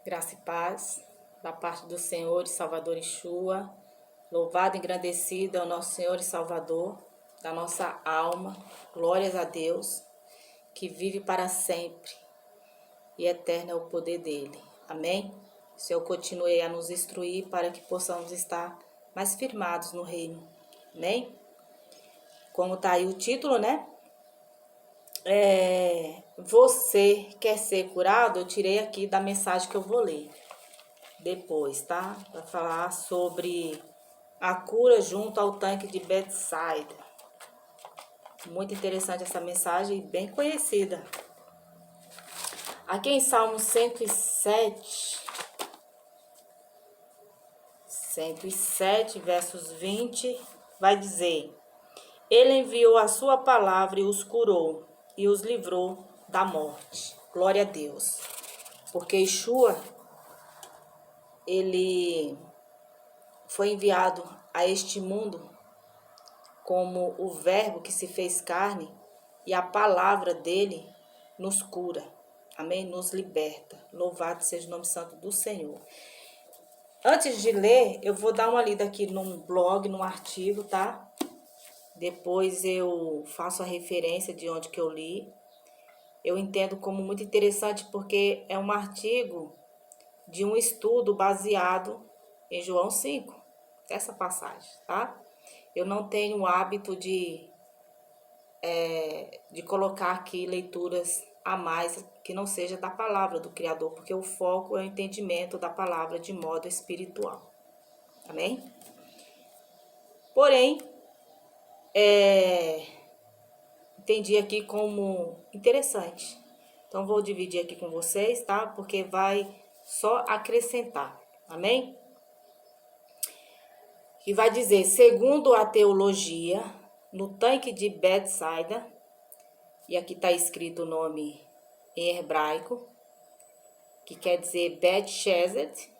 Graça e paz da parte do Senhor e Salvador Yeshua. Louvado e engrandecido é o nosso Senhor e Salvador da nossa alma. Glórias a Deus, que vive para sempre e eterno é o poder dele. Amém? O Senhor continue a nos instruir para que possamos estar mais firmados no reino. Amém? Como está aí o título, né? Você quer ser curado? Eu tirei aqui da mensagem que eu vou ler depois, tá? Vai falar sobre a cura junto ao tanque de Betsaida. Muito interessante essa mensagem, bem conhecida. Aqui em Salmo 107, versos 20, vai dizer: Ele enviou a sua palavra e os curou, e os livrou da morte. Glória a Deus. Porque Yeshua, ele foi enviado a este mundo como o verbo que se fez carne, e a palavra dele nos cura. Amém? Nos liberta. Louvado seja o nome santo do Senhor. Antes de ler, eu vou dar uma lida aqui num blog, num artigo, tá? Depois eu faço a referência de onde que eu li. Eu entendo como muito interessante porque é um artigo de um estudo baseado em João 5, essa passagem, tá? Eu não tenho o hábito de colocar aqui leituras a mais que não seja da palavra do Criador, porque o foco é o entendimento da palavra de modo espiritual. Amém? Porém, entendi aqui como interessante. Então, vou dividir aqui com vocês, tá? Porque vai só acrescentar. Amém? E vai dizer, segundo a teologia, no tanque de Betsaida, e aqui está escrito o nome em hebraico, que quer dizer Bet-Shezet,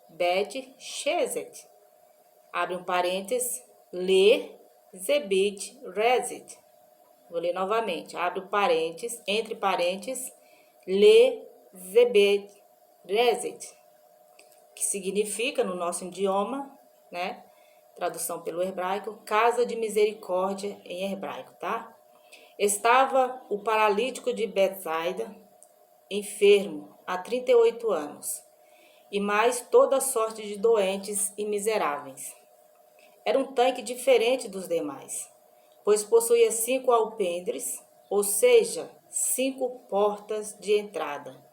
abre um parênteses, Le, Zebit, Rezit. Vou ler novamente, abre um parênteses, entre parênteses, Le, Zebit, Rezit, que significa no nosso idioma, né? Tradução pelo hebraico, casa de misericórdia em hebraico, tá? Estava o paralítico de Betsaida, enfermo há 38 anos, e mais toda sorte de doentes e miseráveis. Era um tanque diferente dos demais, pois possuía 5 alpendres, ou seja, 5 portas de entrada,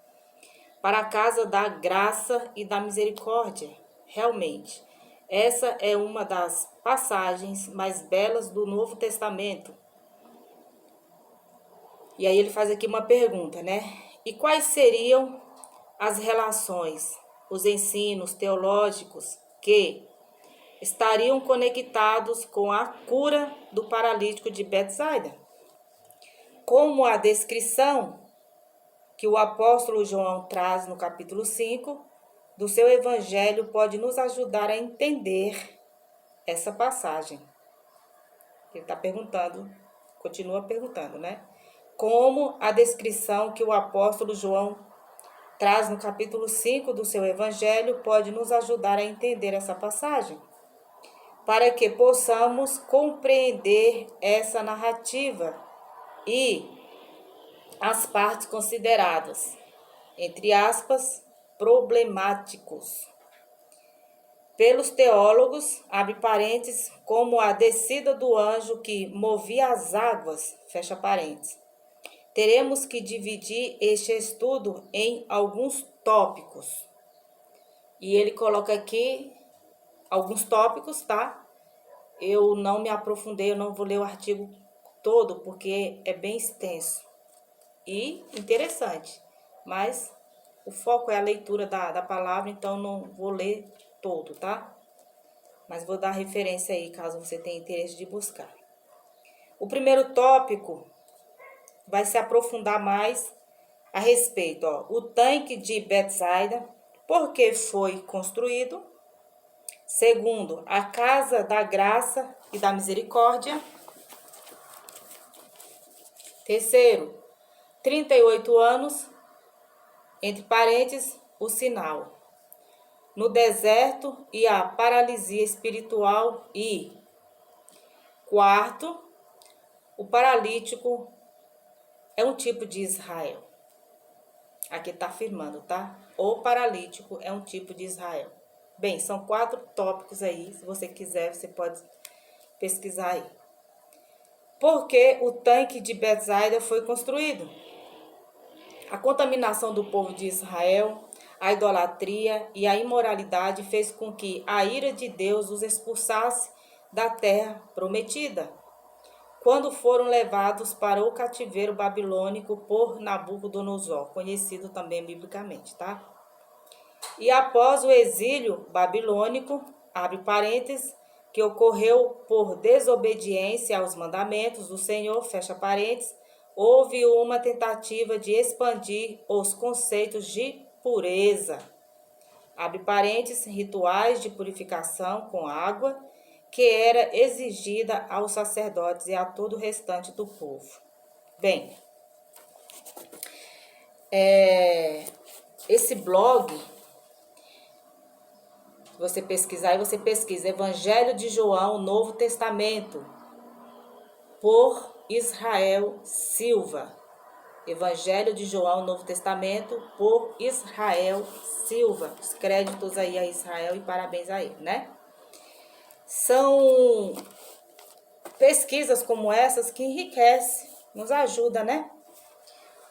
para a casa da graça e da misericórdia. Realmente, essa é uma das passagens mais belas do Novo Testamento. E aí ele faz aqui uma pergunta, né? E quais seriam as relações, os ensinos teológicos que estariam conectados com a cura do paralítico de Betsaida? Como a descrição que o apóstolo João traz no capítulo 5 do seu evangelho pode nos ajudar a entender essa passagem. Ele está perguntando, continua perguntando, né? Como a descrição que o apóstolo João traz no capítulo 5 do seu evangelho pode nos ajudar a entender essa passagem, para que possamos compreender essa narrativa e as partes consideradas, entre aspas, problemáticos pelos teólogos, abre parênteses, como a descida do anjo que movia as águas, fecha parênteses. Teremos que dividir este estudo em alguns tópicos. E ele coloca aqui alguns tópicos, tá? Eu não me aprofundei, eu não vou ler o artigo todo, porque é bem extenso e interessante. Mas o foco é a leitura da palavra, então não vou ler todo, tá? Mas vou dar referência aí, caso você tenha interesse de buscar. O primeiro tópico vai se aprofundar mais a respeito, ó, o tanque de Betsaida, por que foi construído. Segundo, a casa da graça e da misericórdia. Terceiro, 38 anos, entre parênteses, o sinal. no deserto e a paralisia espiritual. E quarto, o paralítico é um tipo de Israel. Aqui está afirmando, tá? O paralítico é um tipo de Israel. Bem, são 4 tópicos aí. Se você quiser, você pode pesquisar aí. Por que o tanque de Betsaida foi construído? A contaminação do povo de Israel, a idolatria e a imoralidade fez com que a ira de Deus os expulsasse da terra prometida, quando foram levados para o cativeiro babilônico por Nabucodonosor, conhecido também biblicamente, tá? E após o exílio babilônico, abre parênteses, que ocorreu por desobediência aos mandamentos do Senhor, fecha parênteses, houve uma tentativa de expandir os conceitos de pureza, abre parênteses, rituais de purificação com água, que era exigida aos sacerdotes e a todo o restante do povo. Bem, esse blog, você pesquisar, e você pesquisa Evangelho de João, Novo Testamento, por Israel Silva. Evangelho de João, Novo Testamento, por Israel Silva. Os créditos aí a Israel e parabéns a ele, né? São pesquisas como essas que enriquecem, nos ajuda, né?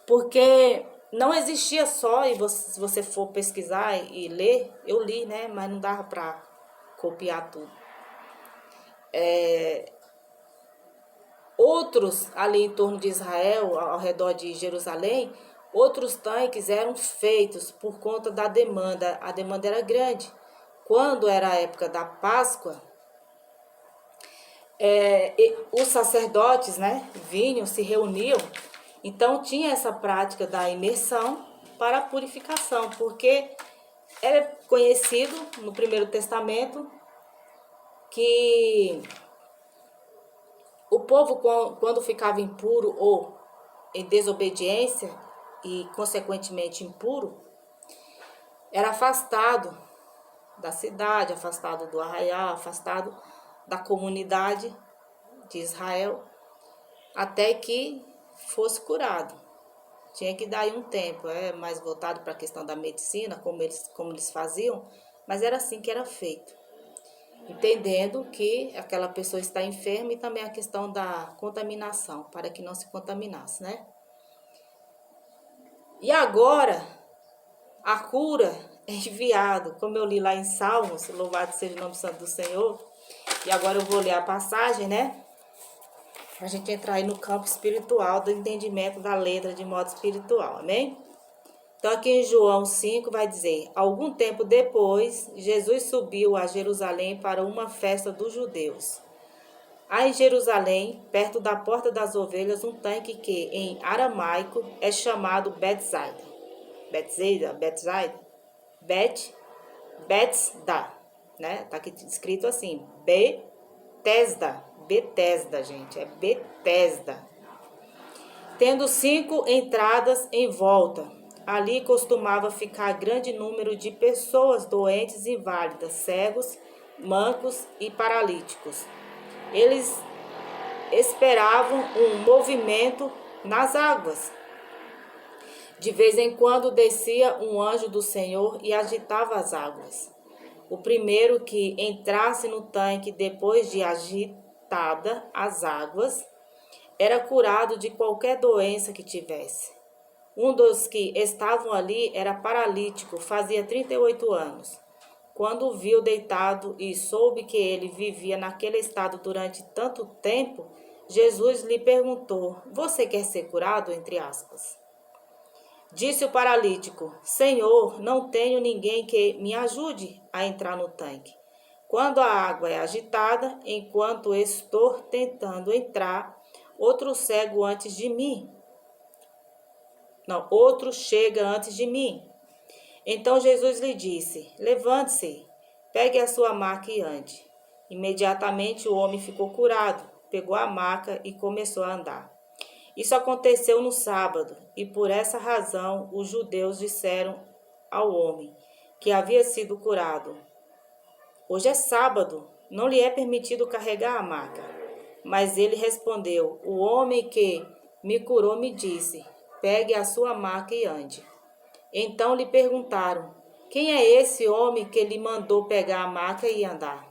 Porque não existia só, e se você for pesquisar e ler, eu li, né? Mas não dava para copiar tudo. Outros ali em torno de Israel, ao redor de Jerusalém, outros tanques eram feitos por conta da demanda. A demanda era grande. Quando era a época da Páscoa, os sacerdotes, né, vinham, se reuniam, então tinha essa prática da imersão para a purificação, porque era conhecido no Primeiro Testamento que o povo, quando ficava impuro ou em desobediência e, consequentemente, impuro, era afastado da cidade, afastado do arraial, afastado da comunidade de Israel, até que fosse curado. Tinha que dar aí um tempo, mais voltado para a questão da medicina, como eles faziam, mas era assim que era feito. Entendendo que aquela pessoa está enferma e também a questão da contaminação, para que não se contaminasse, né? E agora, a cura é enviada, como eu li lá em Salmos, louvado seja o nome santo do Senhor. E agora eu vou ler a passagem, né? Para a gente entrar aí no campo espiritual, do entendimento da letra de modo espiritual, amém? Então aqui em João 5 vai dizer: algum tempo depois, Jesus subiu a Jerusalém para uma festa dos judeus. Há em Jerusalém, perto da Porta das Ovelhas, um tanque que, em aramaico, é chamado Betsaida. Betesda, né? Tá aqui escrito assim, Betesda, gente, é Betesda. Tendo 5 entradas em volta. Ali costumava ficar grande número de pessoas doentes, inválidas, cegos, mancos e paralíticos. Eles esperavam um movimento nas águas. De vez em quando descia um anjo do Senhor e agitava as águas. O primeiro que entrasse no tanque depois de agitada as águas era curado de qualquer doença que tivesse. Um dos que estavam ali era paralítico, fazia 38 anos. Quando o viu deitado e soube que ele vivia naquele estado durante tanto tempo, Jesus lhe perguntou: você quer ser curado? Entre aspas. Disse o paralítico: Senhor, não tenho ninguém que me ajude a entrar no tanque. Quando a água é agitada, enquanto estou tentando entrar, outro chega antes de mim. Então Jesus lhe disse: levante-se, pegue a sua maca e ande. Imediatamente o homem ficou curado, pegou a maca e começou a andar. Isso aconteceu no sábado, e por essa razão os judeus disseram ao homem: que havia sido curado: hoje é sábado, não lhe é permitido carregar a maca. Mas ele respondeu: o homem que me curou me disse: pegue a sua maca e ande. Então lhe perguntaram: quem é esse homem que lhe mandou pegar a maca e andar?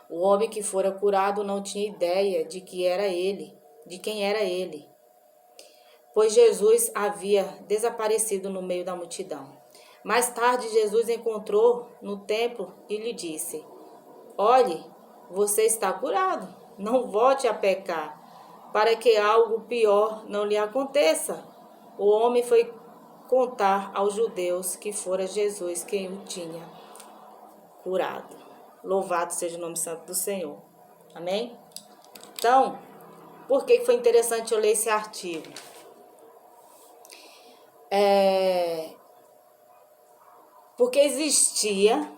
O homem que fora curado não tinha ideia de quem era ele, pois Jesus havia desaparecido no meio da multidão. Mais tarde, Jesus encontrou no templo e lhe disse: olhe, você está curado, não volte a pecar, para que algo pior não lhe aconteça. O homem foi contar aos judeus que fora Jesus quem o tinha curado. Louvado seja o nome santo do Senhor. Amém? Então, por que foi interessante eu ler esse artigo? Porque existia,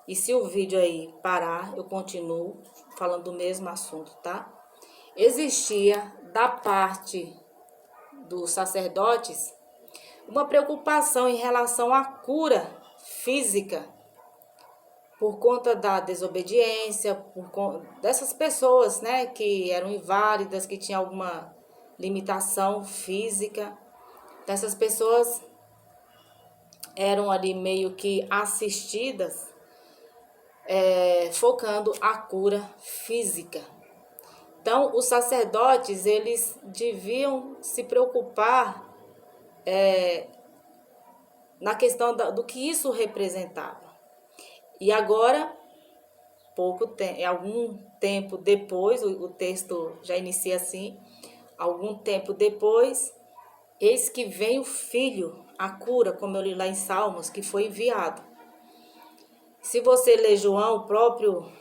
e se o vídeo aí parar, eu continuo falando do mesmo assunto, tá? Existia da parte dos sacerdotes uma preocupação em relação à cura física, por conta da desobediência, dessas pessoas, né, que eram inválidas, que tinham alguma limitação física. Essas pessoas eram ali meio que assistidas, focando a cura física. Então, os sacerdotes, eles deviam se preocupar na questão do que isso representava. E agora, algum tempo depois, o texto já inicia assim: algum tempo depois, eis que vem o Filho, a cura, como eu li lá em Salmos, que foi enviado. Se você ler João próprio,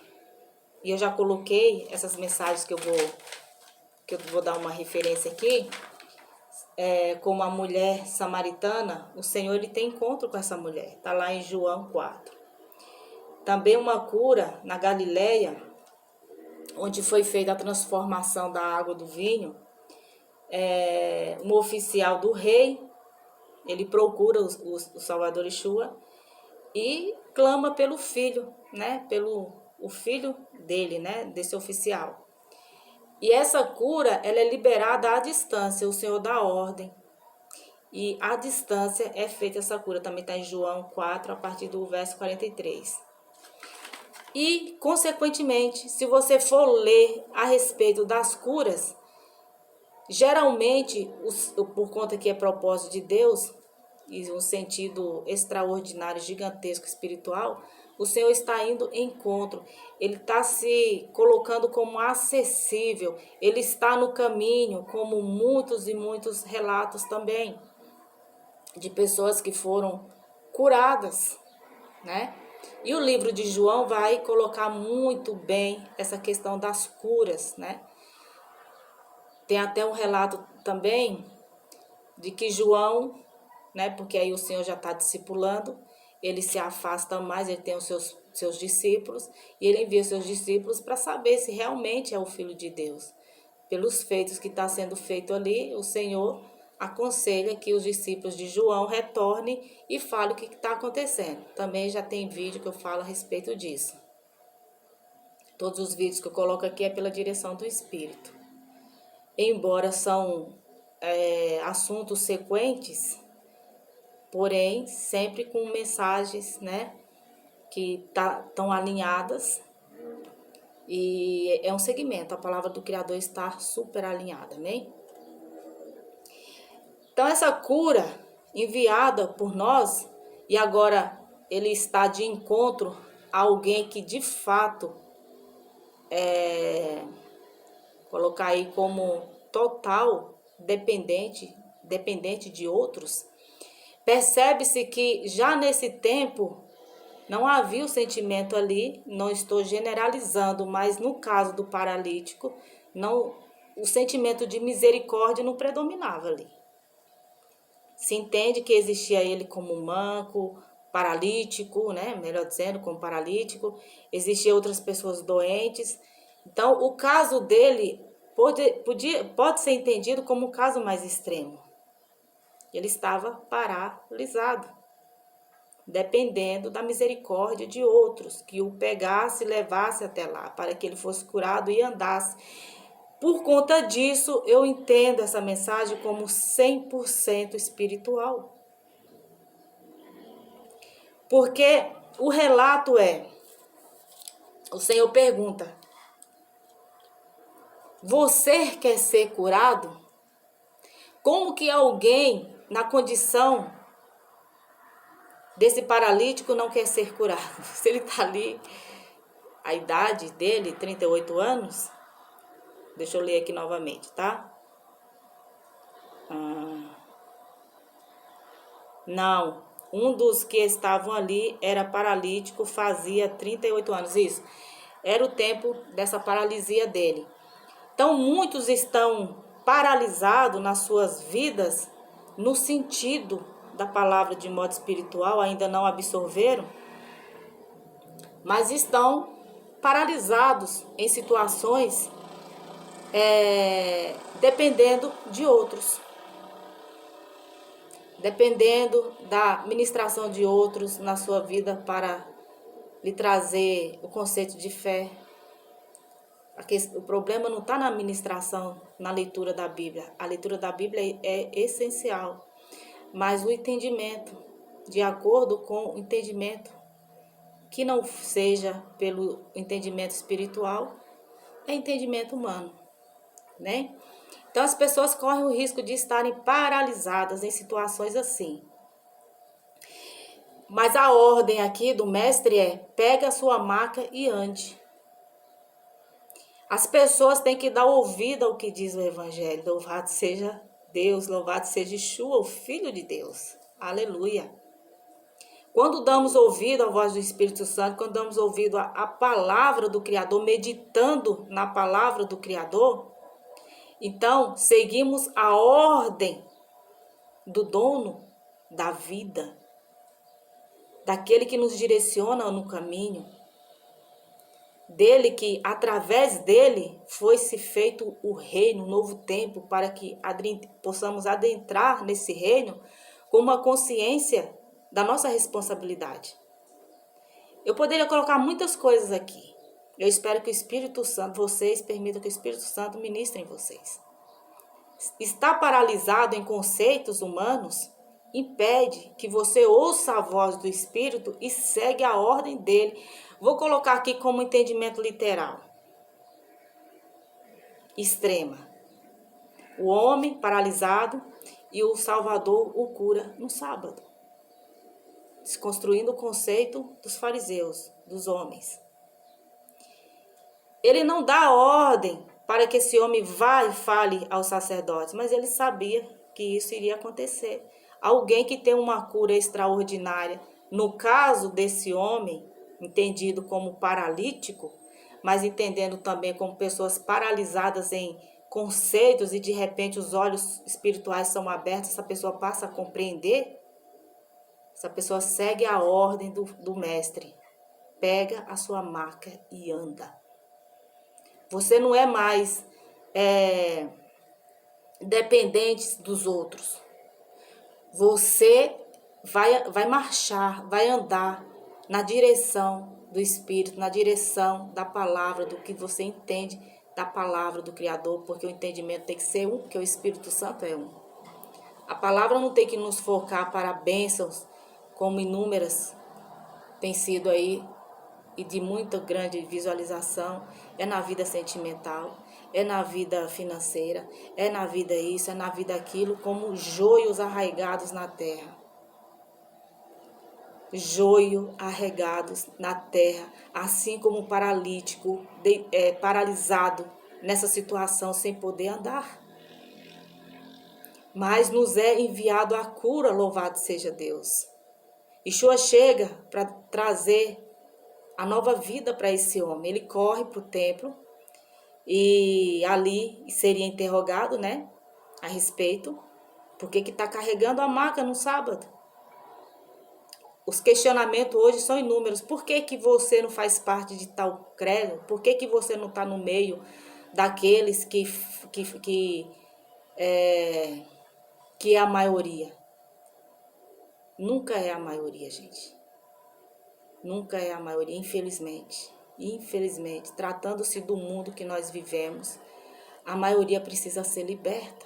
e eu já coloquei essas mensagens que eu vou dar uma referência aqui, como a mulher samaritana, o Senhor ele tem encontro com essa mulher. Está lá em João 4. Também uma cura na Galileia, onde foi feita a transformação da água do vinho. Um oficial do rei, ele procura o Salvador Yeshua e clama pelo filho, né? O filho dele, né? Desse oficial. E essa cura, ela é liberada à distância, o Senhor dá ordem. E à distância é feita essa cura, também está em João 4, a partir do verso 43. E, consequentemente, se você for ler a respeito das curas, geralmente, por conta que é propósito de Deus, e um sentido extraordinário, gigantesco, espiritual, o Senhor está indo em encontro, Ele está se colocando como acessível, Ele está no caminho, como muitos e muitos relatos também, de pessoas que foram curadas, né? E o livro de João vai colocar muito bem essa questão das curas, né? Tem até um relato também de que João, né? Porque aí o Senhor já está discipulando, ele se afasta mais, ele tem os seus discípulos, e ele envia os seus discípulos para saber se realmente é o Filho de Deus. Pelos feitos que está sendo feito ali, o Senhor aconselha que os discípulos de João retornem e falem o que está acontecendo. Também já tem vídeo que eu falo a respeito disso. Todos os vídeos que eu coloco aqui é pela direção do Espírito. Embora são assuntos sequentes, porém sempre com mensagens, né, que estão alinhadas. E é um segmento, a palavra do Criador está super alinhada, amém? Então, essa cura enviada por nós, e agora ele está de encontro a alguém que de fato colocar aí como total dependente de outros, percebe-se que já nesse tempo não havia o sentimento ali, não estou generalizando, mas no caso do paralítico, não, o sentimento de misericórdia não predominava ali. Se entende que existia ele como manco, paralítico, né? Melhor dizendo, como paralítico. Existiam outras pessoas doentes. Então, o caso dele pode ser entendido como um caso mais extremo. Ele estava paralisado. dependendo da misericórdia de outros, que o pegasse e levasse até lá, para que ele fosse curado e andasse. Por conta disso, eu entendo essa mensagem como 100% espiritual. Porque o relato o Senhor pergunta: você quer ser curado? Como que alguém na condição desse paralítico não quer ser curado? Se ele está ali, a idade dele, 38 anos, deixa eu ler aqui novamente, tá? Não, um dos que estavam ali era paralítico, fazia 38 anos, isso. Era o tempo dessa paralisia dele. Então, muitos estão paralisados nas suas vidas, no sentido da palavra de modo espiritual, ainda não absorveram, mas estão paralisados em situações dependendo de outros. Dependendo da ministração de outros na sua vida para lhe trazer o conceito de fé. O problema não está na ministração, na leitura da Bíblia. A leitura da Bíblia é essencial, mas o entendimento, de acordo com o entendimento, que não seja pelo entendimento espiritual, é entendimento humano, né? Então as pessoas correm o risco de estarem paralisadas em situações assim. Mas a ordem aqui do mestre pega a sua maca e ande. As pessoas têm que dar ouvido ao que diz o Evangelho. Louvado seja Deus, louvado seja Yeshua, o Filho de Deus. Aleluia. Quando damos ouvido à voz do Espírito Santo, quando damos ouvido à palavra do Criador, meditando na palavra do Criador, então seguimos a ordem do dono da vida, daquele que nos direciona no caminho, dele que, através dele, foi-se feito o reino, o novo tempo, para que possamos adentrar nesse reino com uma consciência da nossa responsabilidade. Eu poderia colocar muitas coisas aqui. Eu espero que o Espírito Santo, vocês permitam que o Espírito Santo ministre em vocês. Estar paralisado em conceitos humanos impede que você ouça a voz do Espírito e segue a ordem dele. Vou colocar aqui como entendimento literal. Extrema. O homem paralisado e o Salvador o cura no sábado. Desconstruindo o conceito dos fariseus, dos homens. Ele não dá ordem para que esse homem vá e fale aos sacerdotes, mas ele sabia que isso iria acontecer. Alguém que tem uma cura extraordinária, no caso desse homem, entendido como paralítico, mas entendendo também como pessoas paralisadas em conceitos e de repente os olhos espirituais são abertos, essa pessoa passa a compreender, essa pessoa segue a ordem do mestre, pega a sua maca e anda. Você não é mais dependente dos outros. Você vai marchar, vai andar na direção do Espírito, na direção da palavra, do que você entende da palavra do Criador, porque o entendimento tem que ser um, porque o Espírito Santo é um. A palavra não tem que nos focar para bênçãos, como inúmeras tem sido aí, e de muita grande visualização, é na vida sentimental, é na vida financeira, é na vida isso, é na vida aquilo, como joios arraigados na terra. Joio arraigados na terra, assim como um paralítico paralisado nessa situação sem poder andar. Mas nos é enviado a cura, louvado seja Deus. Yeshua chega para trazer a nova vida para esse homem. Ele corre para o templo e ali seria interrogado, né, a respeito, por que está carregando a maca no sábado? Os questionamentos hoje são inúmeros. Por que você não faz parte de tal credo? Por que você não está no meio daqueles que é a maioria? Nunca é a maioria, gente. Nunca é a maioria, infelizmente. Infelizmente, tratando-se do mundo que nós vivemos, a maioria precisa ser liberta.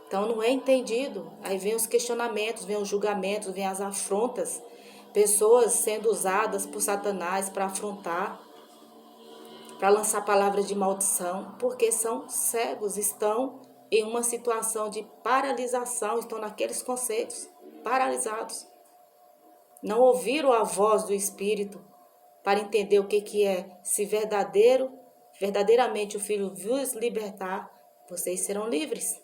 Então não é entendido. Aí vem os questionamentos, vem os julgamentos, vem as afrontas. Pessoas sendo usadas por Satanás para afrontar, para lançar palavras de maldição, porque são cegos, estão em uma situação de paralisação, estão naqueles conceitos, paralisados. Não ouviram a voz do Espírito para entender o que é. Se verdadeiramente o Filho vos libertar, vocês serão livres.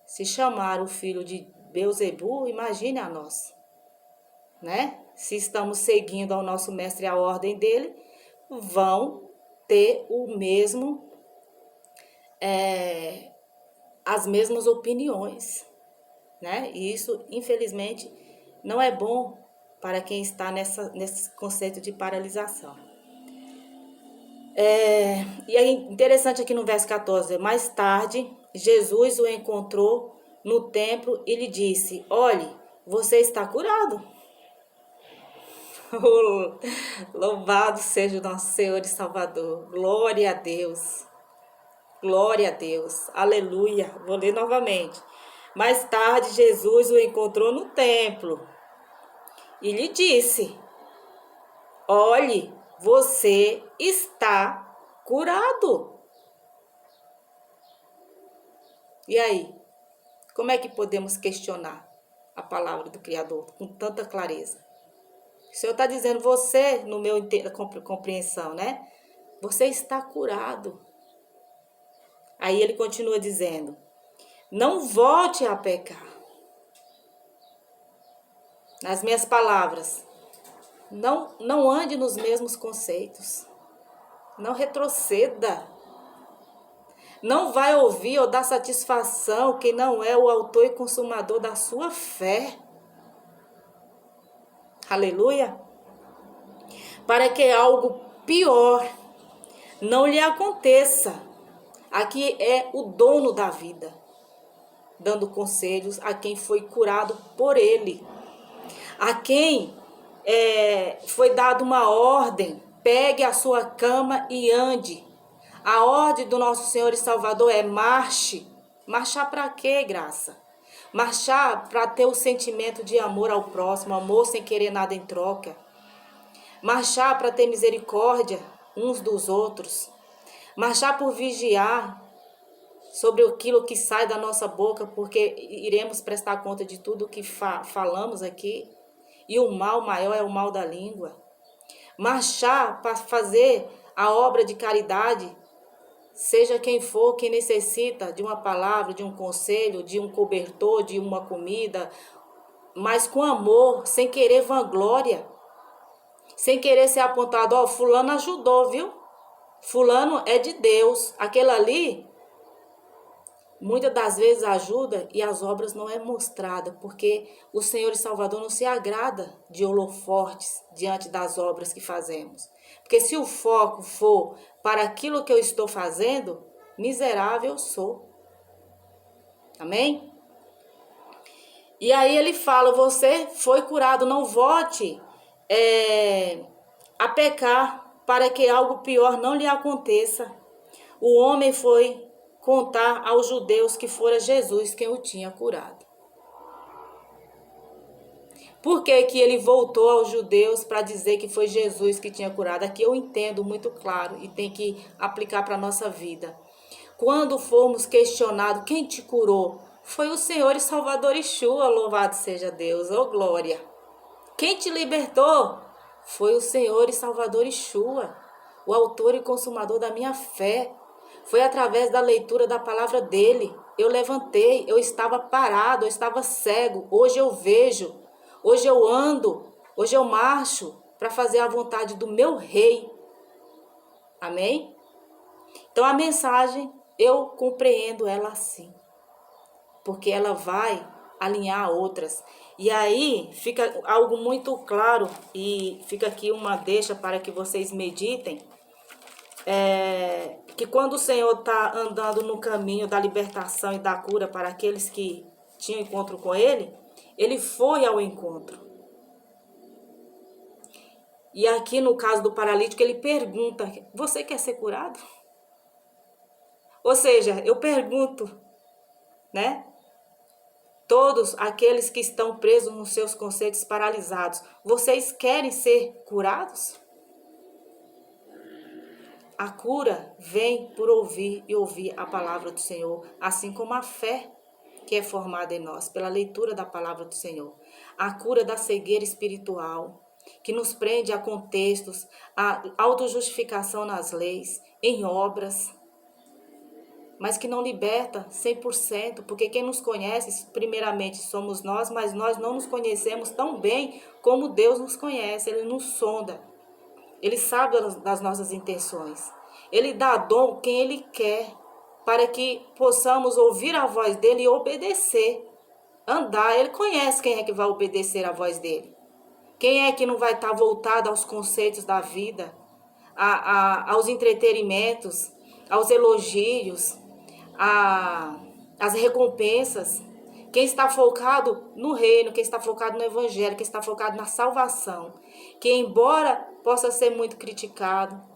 Se chamar o filho de Beelzebu, imagine a nós, né? Se estamos seguindo ao nosso mestre a ordem dele, vão ter as mesmas opiniões, né? E isso, infelizmente, não é bom para quem está nesse conceito de paralisação. E é interessante aqui no verso 14, mais tarde, Jesus o encontrou no templo e lhe disse, olhe, você está curado. Louvado seja o nosso Senhor e Salvador. Glória a Deus. Glória a Deus. Aleluia. Vou ler novamente. Mais tarde, Jesus o encontrou no templo e lhe disse, olhe, você está curado. E aí? Como é que podemos questionar a palavra do Criador com tanta clareza? O Senhor está dizendo, você, no meu compreensão, né? Você está curado. Aí ele continua dizendo, não volte a pecar. Nas minhas palavras, não ande nos mesmos conceitos. Não retroceda. Não vai ouvir ou dar satisfação quem não é o autor e consumador da sua fé. Aleluia. Para que algo pior não lhe aconteça. Aqui é o dono da vida, dando conselhos a quem foi curado por ele. A quem foi dada uma ordem, pegue a sua cama e ande. A ordem do nosso Senhor e Salvador é marche. Marchar para quê, graça? Marchar para ter o sentimento de amor ao próximo, amor sem querer nada em troca. Marchar para ter misericórdia uns dos outros. Marchar por vigiar sobre aquilo que sai da nossa boca, porque iremos prestar conta de tudo que falamos aqui. E o mal maior é o mal da língua. Marchar para fazer a obra de caridade, seja quem for, quem necessita de uma palavra, de um conselho, de um cobertor, de uma comida, mas com amor, sem querer vanglória, sem querer ser apontado, ó, fulano ajudou, viu? Fulano é de Deus. Aquele ali, muitas das vezes ajuda e as obras não é mostrada, porque o Senhor e Salvador não se agrada de holofortes diante das obras que fazemos. Porque se o foco for para aquilo que eu estou fazendo, miserável eu sou. Amém? E aí ele fala, você foi curado, não volte a pecar para que algo pior não lhe aconteça. O homem foi contar aos judeus que fora Jesus quem o tinha curado. Por que que ele voltou aos judeus para dizer que foi Jesus que tinha curado? Aqui eu entendo muito claro e tem que aplicar para a nossa vida. Quando formos questionados, quem te curou? Foi o Senhor e Salvador Yeshua, louvado seja Deus, oh glória. Quem te libertou? Foi o Senhor e Salvador Yeshua, o autor e consumador da minha fé. Foi através da leitura da palavra dele. Eu levantei, eu estava parado, eu estava cego. Hoje eu vejo, hoje eu ando, hoje eu marcho para fazer a vontade do meu rei. Amém? Então a mensagem, eu compreendo ela assim. Porque ela vai alinhar outras. E aí fica algo muito claro e fica aqui uma deixa para que vocês meditem. Que quando o Senhor está andando no caminho da libertação e da cura para aqueles que tinham encontro com Ele, Ele foi ao encontro. E aqui no caso do paralítico, ele pergunta: você quer ser curado? Ou seja, eu pergunto, né? Todos aqueles que estão presos nos seus conceitos paralisados, vocês querem ser curados? A cura vem por ouvir e ouvir a palavra do Senhor, assim como a fé que é formada em nós, pela leitura da palavra do Senhor. A cura da cegueira espiritual, que nos prende a contextos, a autojustificação nas leis, em obras, mas que não liberta 100%, porque quem nos conhece, primeiramente, somos nós, mas nós não nos conhecemos tão bem como Deus nos conhece. Ele nos sonda, Ele sabe das nossas intenções. Ele dá dom quem Ele quer, para que possamos ouvir a voz dEle e obedecer, andar. Ele conhece quem é que vai obedecer a voz dEle. Quem é que não vai estar voltado aos conceitos da vida, aos entretenimentos, aos elogios, as recompensas? Quem está focado no reino, quem está focado no evangelho, quem está focado na salvação, que embora possa ser muito criticado,